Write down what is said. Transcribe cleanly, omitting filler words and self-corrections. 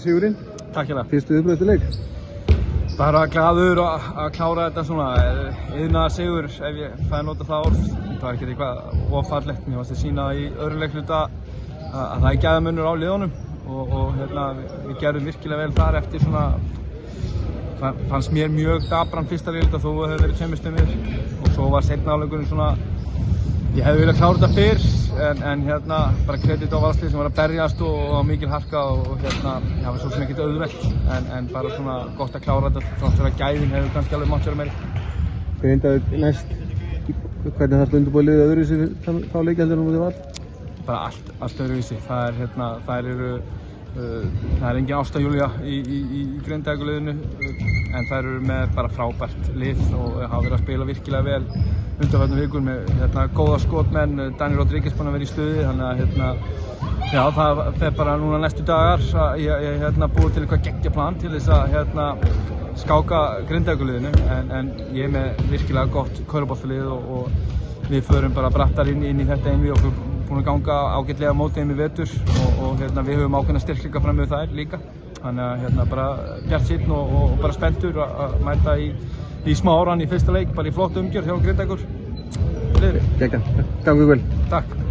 Sigurinn, Takk hérna. fyrstu viðbrögð leik. Bara glaður að klára þetta svona iðnaðar sigur ef ég fæ að nota það orð. Það er ekki eitthvað ofallegt. Mér fannst að sýna í öðru leikluta að það er gæðamunur á liðunum og við gerðum virkilega vel þar eftir svona fannst mér mjög dabran fyrsta leikluta þó að það hefði verið tveimur og svo var seinni hálfleikurinn svona ég hefði viljað klára þetta fyrr en bara kredit á Valsliði sem var að berjast og mikil harka og það var svo sem ekkert auðvelt en bara svona gott að klára þetta svona fyrir að gæðin hefur kannski alveg mátt vera meiri. Hver endaði næst? Hvernig þarftu undirbúið liðið öðruvísi þá leiki heldur en mútið Val? Bara allt öðruvísi. Það er engin Ásta Júlía í Grindavíkurliðinu en þær eru með bara frábært lið og hafa verið að spila virkilega vel undanfarnar vikur með góða skotmenn, Dani Rodríguez búinn að vera í stuði þannig að já, það fer bara núna næstu dagar að ég búið til eitthvað geggjaplan til þess að skáka Grindavíkurliðinu en ég er með virkilega gott körfuboltalið og við förum bara brattar inn í þetta einvígi og búin að ganga ágætlega mótið þeim í vetur og við höfum ákveðna styrkleika fram með þær líka þannig að bara bjartsýnn og bara spenntur að mæta í smá áran í fyrsta leik bara í flott umgjörð hjá Grindavíkur liði. Gekka, gangi vel. Takk.